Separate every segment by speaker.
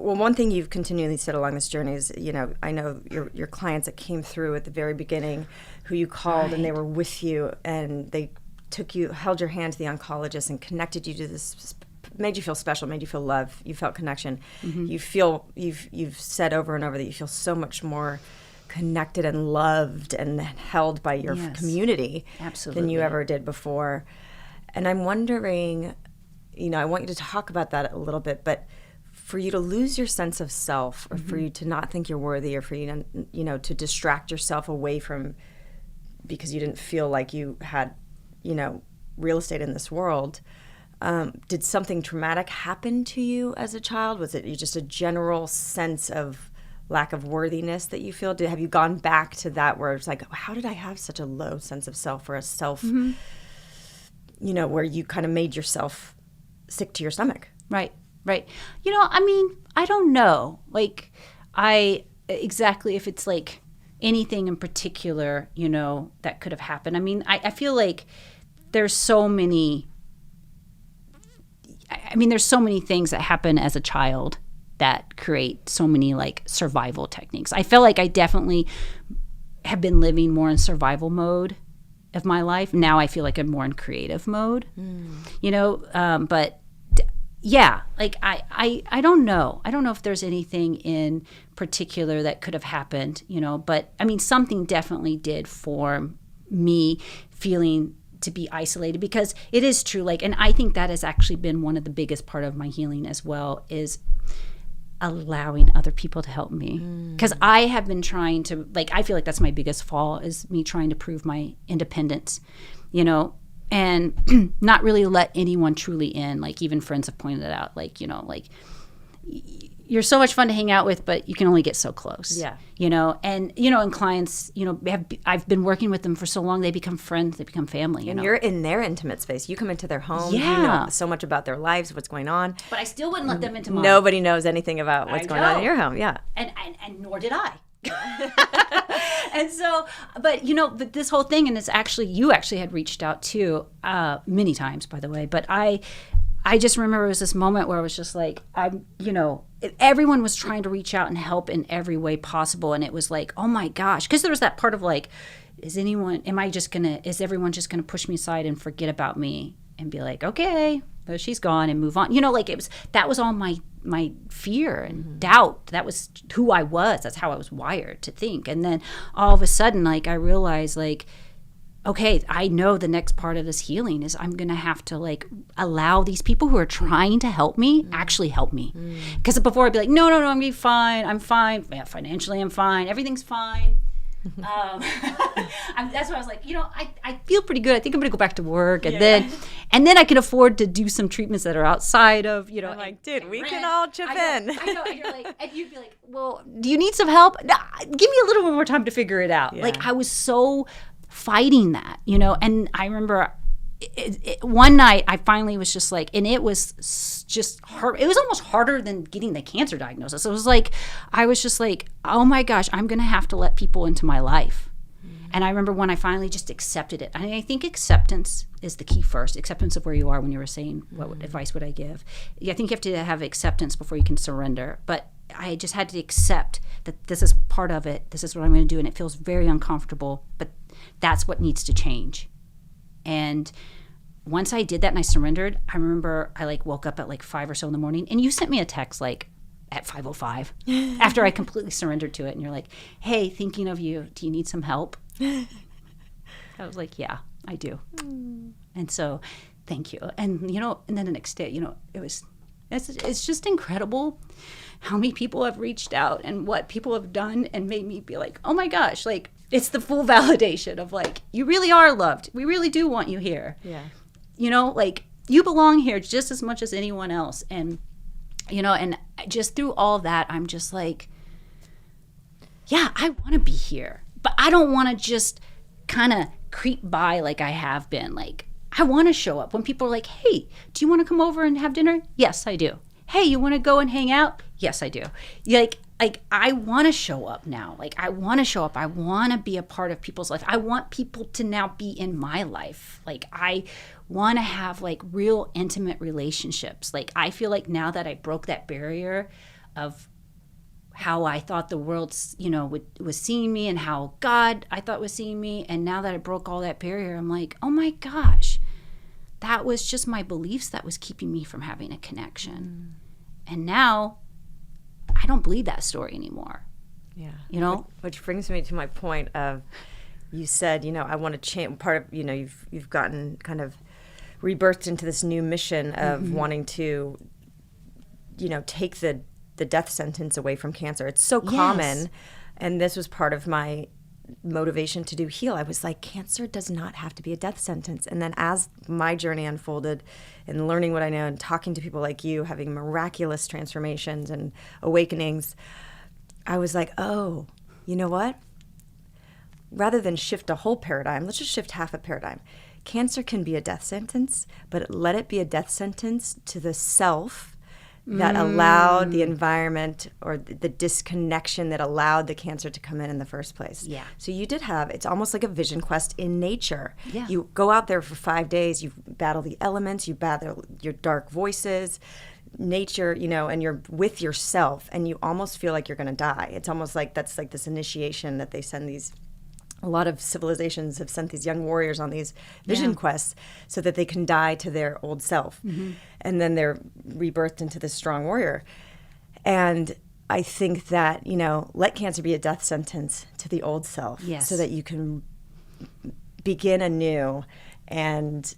Speaker 1: well, one thing you've continually said along this journey is, I know your clients that came through at the very beginning, who you called and they were with you, and they held your hand to the oncologist and connected you to this, made you feel special, made you feel love, you felt connection. You've said over and over that you feel so much more connected and loved and held by your community than you ever did before. And I'm wondering, I want you to talk about that a little bit, but for you to lose your sense of self, or for you to not think you're worthy, or for you to, to distract yourself away from, because you didn't feel like you had, real estate in this world, did something traumatic happen to you as a child? Was it just a general sense of lack of worthiness that you feel? Have you gone back to that where it's like, how did I have such a low sense of self, or a self, where you kind of made yourself sick to your stomach?
Speaker 2: Right. I don't know. Exactly if it's like anything in particular, that could have happened. I feel like there's so many things that happen as a child that create so many survival techniques. I feel like I definitely have been living more in survival mode of my life. Now I feel like I'm more in creative mode, but yeah, I don't know. I don't know if there's anything in particular that could have happened, but something definitely did form me feeling to be isolated, because it is true. And I think that has actually been one of the biggest part of my healing as well, is allowing other people to help me. Because I have been trying to, I feel like that's my biggest fall, is me trying to prove my independence, and not really let anyone truly in. Even friends have pointed it out, you're so much fun to hang out with, but you can only get so close.
Speaker 1: Yeah.
Speaker 2: And clients, I've been working with them for so long, they become friends, they become family.
Speaker 1: And you're in their intimate space. You come into their home.
Speaker 2: Yeah.
Speaker 1: You know so much about their lives, what's going on.
Speaker 2: But I still wouldn't let them into mine.
Speaker 1: Nobody knows anything about what's going on in your home. Yeah.
Speaker 2: And nor did I. And so, but this whole thing, and it's actually, you actually had reached out too, many times, by the way, but I just remember it was this moment where I was just everyone was trying to reach out and help in every way possible. And it was like, oh my gosh, because there was that part of is everyone just gonna push me aside and forget about me and be like, okay, well, she's gone, and move on. That was all my fear and doubt. That was who I was. That's how I was wired to think. And then all of a sudden, I realized, okay, I know the next part of this healing is I'm going to have to allow these people who are trying to help me actually help me. Because before I'd be like, no, I'm going to be fine. I'm fine. Yeah, financially, I'm fine. Everything's fine. That's why I was like, I feel pretty good. I think I'm going to go back to work. And then I can afford to do some treatments that are outside of,
Speaker 1: I'm like, dude, we can all chip in.
Speaker 2: I know. And you'd be like, well, do you need some help? No, give me a little bit more time to figure it out.
Speaker 1: Yeah.
Speaker 2: I was so fighting that, and I remember one night I finally was just and it was just hard. It was almost harder than getting the cancer diagnosis. It was I was just oh my gosh, I'm going to have to let people into my life. And I remember when I finally just accepted it. I think acceptance is the key first. Acceptance of where you are. When you were saying what advice would I give? I think you have to have acceptance before you can surrender. But I just had to accept that this is part of it. This is what I'm going to do. And it feels very uncomfortable. But that's what needs to change. And once I did that and I surrendered, I remember I woke up at 5 or so in the morning, and you sent me a text at 5:05 after I completely surrendered to it. And you're like, hey, thinking of you. Do you need some help? I was like, yeah, I do. And so thank you. And, and then the next day, it's just incredible how many people have reached out and what people have done and made me be like, oh my gosh, it's the full validation of you really are loved. We really do want you here.
Speaker 1: Yeah.
Speaker 2: You belong here just as much as anyone else. And, and just through all that, I'm just yeah, I want to be here. But I don't want to just kind of creep by like I have been. I want to show up when people are like, hey, do you want to come over and have dinner? Yes, I do. Hey, you want to go and hang out? Yes, I do. I want to show up now. I want to show up. I want to be a part of people's life. I want people to now be in my life. I want to have real intimate relationships. I feel now that I broke that barrier of how I thought the world, was seeing me, and how God I thought was seeing me. And now that I broke all that barrier, I'm like, oh my gosh, that was just my beliefs that was keeping me from having a connection. And now I don't believe that story anymore.
Speaker 1: Yeah. Which brings me to my point of, you said, I want to change. Part of, you've gotten kind of rebirthed into this new mission of wanting to, take the death sentence away from cancer. It's so common. And this was part of my motivation to do Heal. I was like, cancer does not have to be a death sentence. And then as my journey unfolded and learning what I know and talking to people like you, having miraculous transformations and awakenings, I was like, oh, you know what? Rather than shift a whole paradigm, let's just shift half a paradigm. Cancer can be a death sentence, but let it be a death sentence to the self that allowed the environment, or the disconnection that allowed the cancer to come in the first place.
Speaker 2: Yeah.
Speaker 1: So you did have, it's almost like a vision quest in nature.
Speaker 2: Yeah.
Speaker 1: You go out there for 5 days, you battle the elements, you battle your dark voices, nature, and you're with yourself, and you almost feel like you're going to die. It's almost like that's like this initiation that they send these. A lot of civilizations have sent these young warriors on these vision quests so that they can die to their old self. And then they're rebirthed into this strong warrior. And I think that, let cancer be a death sentence to the old self, so that you can begin anew and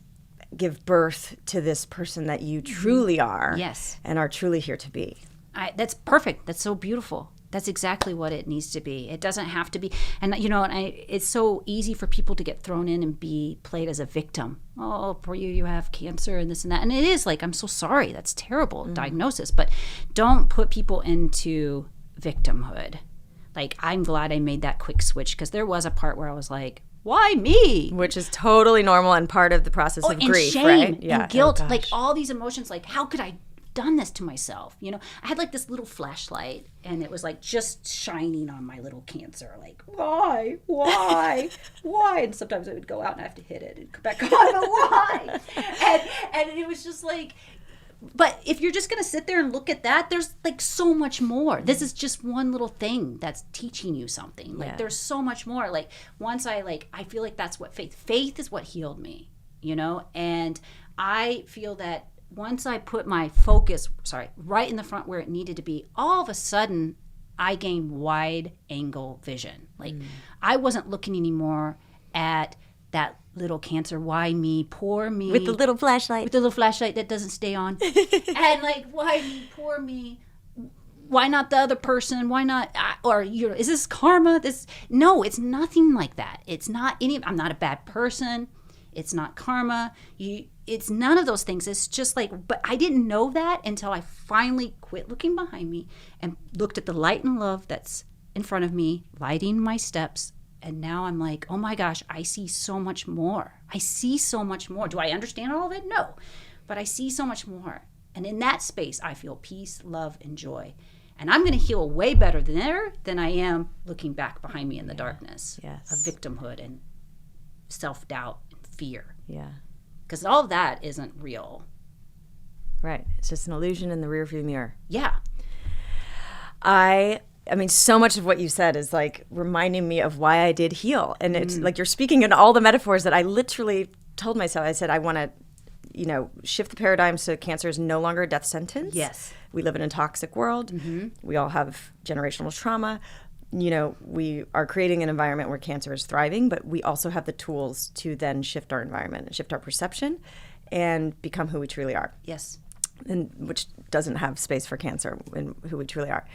Speaker 1: give birth to this person that you truly are, and are truly here to be.
Speaker 2: That's perfect. That's so beautiful. That's exactly what it needs to be. It doesn't have to be. And, it's so easy for people to get thrown in and be played as a victim. Oh, poor you have cancer and this and that. And it is like, I'm so sorry. That's terrible diagnosis. But don't put people into victimhood. Like, I'm glad I made that quick switch, because there was a part where I was like, why me?
Speaker 1: Which is totally normal and part of the process of grief,
Speaker 2: shame,
Speaker 1: right? Yeah.
Speaker 2: And guilt, like all these emotions, like how could I done this to myself? I had like this little flashlight, and it was like just shining on my little cancer, like why and sometimes it would go out and I have to hit it and come back on, but why? and it was just like, but if you're just gonna sit there and look at that, there's like so much more. This is just one little thing that's teaching you something. Like there's so much more. Like once I feel like that's what faith is what healed me, and I feel that once I put my focus, right in the front where it needed to be, all of a sudden I gained wide angle vision. Like I wasn't looking anymore at that little cancer, why me, poor me.
Speaker 1: With the little flashlight.
Speaker 2: That doesn't stay on. And like, why me, poor me. Why not the other person? Why not? Is this karma? No, it's nothing like that. It's not I'm not a bad person. It's not karma. It's none of those things. It's just like, but I didn't know that until I finally quit looking behind me and looked at the light and love that's in front of me, lighting my steps. And now I'm like, oh my gosh, I see so much more. Do I understand all of it? No. But I see so much more. And in that space, I feel peace, love, and joy. And I'm going to heal way better there than I am looking back behind me in the darkness of victimhood and self-doubt and fear. Yeah. Because all of that isn't real.
Speaker 1: Right. It's just an illusion in the rearview mirror.
Speaker 2: Yeah.
Speaker 1: I mean, so much of what you said is like reminding me of why I did heal. And it's like you're speaking in all the metaphors that I literally told myself. I said, I want to, shift the paradigm so cancer is no longer a death sentence.
Speaker 2: Yes.
Speaker 1: We live in a toxic world. We all have generational trauma. We are creating an environment where cancer is thriving, but we also have the tools to then shift our environment, shift our perception, and become who we truly are.
Speaker 2: Yes.
Speaker 1: And which doesn't have space for cancer in who we truly are.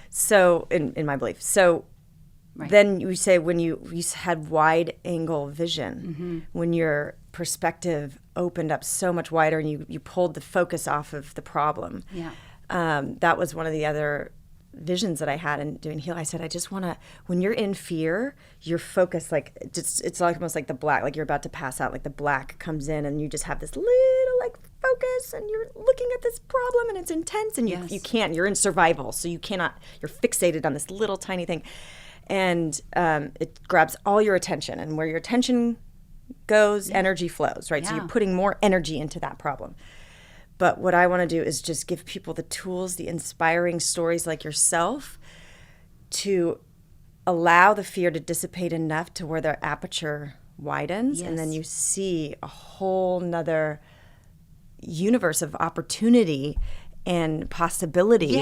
Speaker 1: So, in my belief. So, then you say when you had wide angle vision, when your perspective opened up so much wider and you pulled the focus off of the problem.
Speaker 2: Yeah.
Speaker 1: That was one of the other visions that I had in doing Heal. I said, I just want to, when you're in fear, your focus, like, it's like almost like the black, like you're about to pass out, like the black comes in and you just have this little like focus and you're looking at this problem and it's intense and you can't, you're in survival. So you cannot, you're fixated on this little tiny thing. And it grabs all your attention, and where your attention goes, energy flows, right? So you're putting more energy into that problem. But what I want to do is just give people the tools, the inspiring stories like yourself, to allow the fear to dissipate enough to where their aperture widens, and then you see a whole nother universe of opportunity and possibility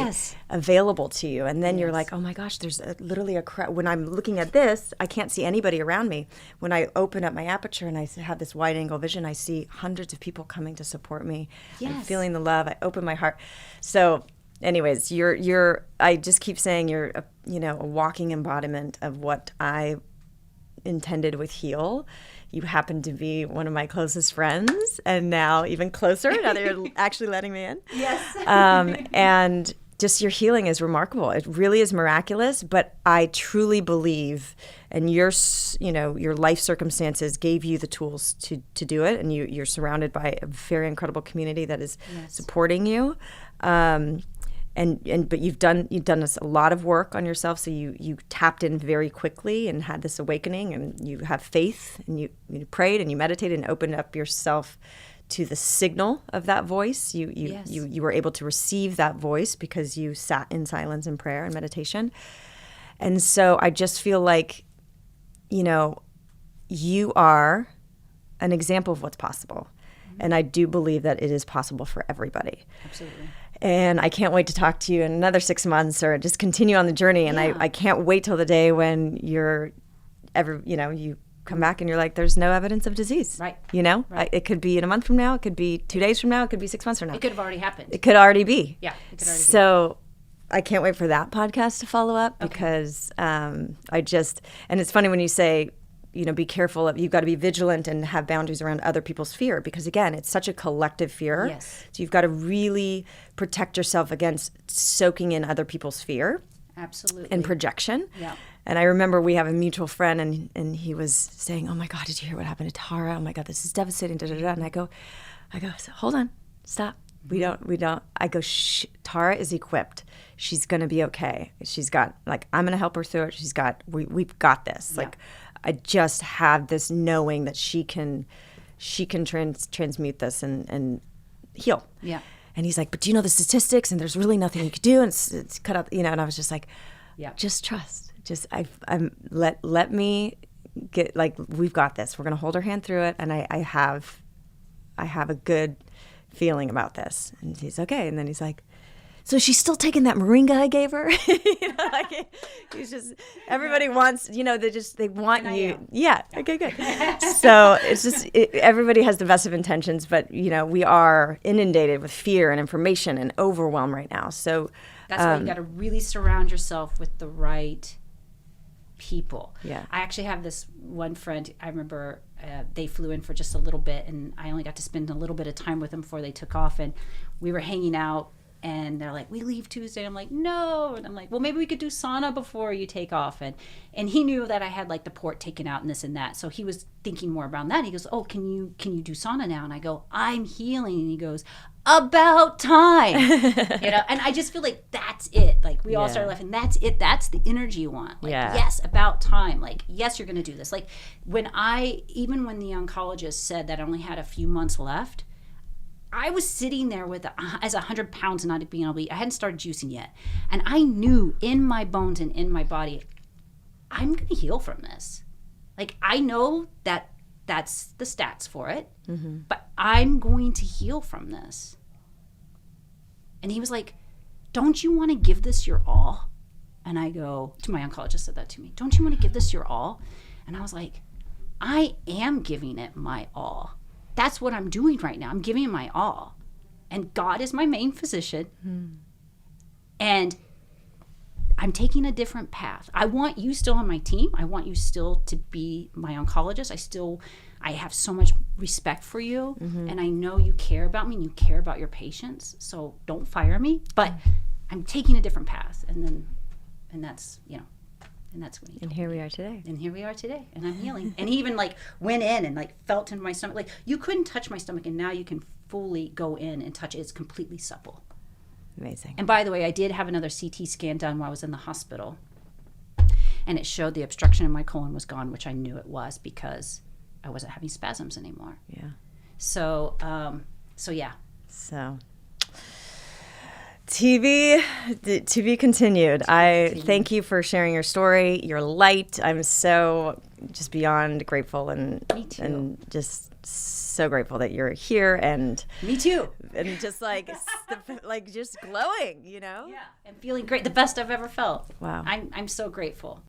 Speaker 1: available to you. And then you're like, oh my gosh, there's literally a crowd. When I'm looking at this, I can't see anybody around me. When I open up my aperture and I have this wide angle vision, I see hundreds of people coming to support me. I'm feeling the love. I open my heart. So anyways, I just keep saying you're a walking embodiment of what I intended with Heal. You happen to be one of my closest friends, and now even closer, now that you're actually letting me in.
Speaker 2: Yes.
Speaker 1: And just your healing is remarkable. It really is miraculous, but I truly believe, and your life circumstances gave you the tools to do it, and you're surrounded by a very incredible community that is supporting you. But you've done a lot of work on yourself, so you tapped in very quickly and had this awakening, and you have faith, and you prayed and you meditated and opened up yourself to the signal of that voice. You were able to receive that voice because you sat in silence and prayer and meditation. And so I just feel like, you are an example of what's possible. And I do believe that it is possible for everybody.
Speaker 2: Absolutely.
Speaker 1: And I can't wait to talk to you in another 6 months, or just continue on the journey. And I can't wait till the day when you come back and you're like, there's no evidence of disease.
Speaker 2: Right.
Speaker 1: Right. It could be in a month from now. It could be 2 days from now. It could be 6 months from now.
Speaker 2: It could have already happened.
Speaker 1: It could already be.
Speaker 2: Yeah. It could already be.
Speaker 1: So I can't wait for that podcast to follow up, because and it's funny when you say, be careful. You've got to be vigilant and have boundaries around other people's fear, because again, it's such a collective fear.
Speaker 2: Yes.
Speaker 1: So you've got to really protect yourself against soaking in other people's fear.
Speaker 2: Absolutely.
Speaker 1: And projection.
Speaker 2: Yeah.
Speaker 1: And I remember we have a mutual friend, and he was saying, oh my God, did you hear what happened to Tara? Oh my God, this is devastating. Da, da, da. And I go, hold on, stop. We don't. I go, shh, Tara is equipped. She's going to be okay. She's got, I'm going to help her through it. We've got this.
Speaker 2: Yeah.
Speaker 1: I just have this knowing that she can transmute this and heal.
Speaker 2: Yeah.
Speaker 1: And he's like, but do you know the statistics? And there's really nothing you could do. And it's cut up, and I was just like, just trust. Let me get, we've got this. We're going to hold her hand through it. And I have a good feeling about this. And he's okay. And then he's like, so she's still taking that moringa I gave her. He's just, everybody wants, they want you. Yeah. Okay, good. So it's just, everybody has the best of intentions, but we are inundated with fear and information and overwhelm right now. So
Speaker 2: that's why you got to really surround yourself with the right people.
Speaker 1: Yeah.
Speaker 2: I actually have this one friend, I remember they flew in for just a little bit, and I only got to spend a little bit of time with them before they took off, and we were hanging out. And they're like, we leave Tuesday. I'm like, no. And I'm like, well, maybe we could do sauna before you take off. And he knew that I had the port taken out and this and that. So he was thinking more around that. And he goes, oh, can you do sauna now? And I go, I'm healing. And he goes, about time. And I just feel like that's it. We all started laughing. That's it. That's the energy you want. Yes, about time. Yes, you're going to do this. Even when the oncologist said that I only had a few months left, I was sitting there as 100 pounds and not being able to eat. I hadn't started juicing yet. And I knew in my bones and in my body, I'm going to heal from this. I know that that's the stats for it, but I'm going to heal from this. And he was like, don't you want to give this your all? And I go, to my oncologist said that to me, don't you want to give this your all? And I was like, I am giving it my all. That's what I'm doing right now. I'm giving it my all. And God is my main physician. And I'm taking a different path. I want you still on my team. I want you still to be my oncologist. I have so much respect for you. And I know you care about me and you care about your patients. So don't fire me. But I'm taking a different path. And that's, and that's when he told
Speaker 1: here
Speaker 2: me.
Speaker 1: we are today.
Speaker 2: And here we are today. And I'm healing. And he even went in and felt in my stomach. You couldn't touch my stomach, and now you can fully go in and touch it. It's completely supple.
Speaker 1: Amazing.
Speaker 2: And by the way, I did have another CT scan done while I was in the hospital. And it showed the obstruction in my colon was gone, which I knew it was because I wasn't having spasms anymore.
Speaker 1: Yeah.
Speaker 2: So yeah.
Speaker 1: So to be continued. I thank you for sharing your story, your light. I'm so just beyond grateful and just so grateful that you're here and
Speaker 2: me too.
Speaker 1: And just like just glowing, Yeah.
Speaker 2: And feeling great. The best I've ever felt.
Speaker 1: Wow.
Speaker 2: I'm so grateful.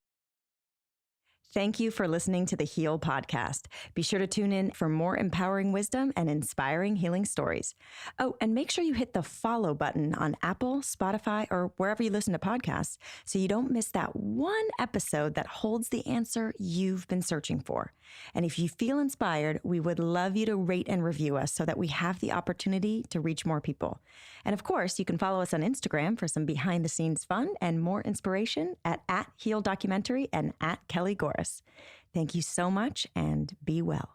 Speaker 1: Thank you for listening to the Heal Podcast. Be sure to tune in for more empowering wisdom and inspiring healing stories. Oh, and make sure you hit the follow button on Apple, Spotify, or wherever you listen to podcasts so you don't miss that one episode that holds the answer you've been searching for. And if you feel inspired, we would love you to rate and review us so that we have the opportunity to reach more people. And of course, you can follow us on Instagram for some behind-the-scenes fun and more inspiration at @HealDocumentary and @KellyGorris. Thank you so much and be well.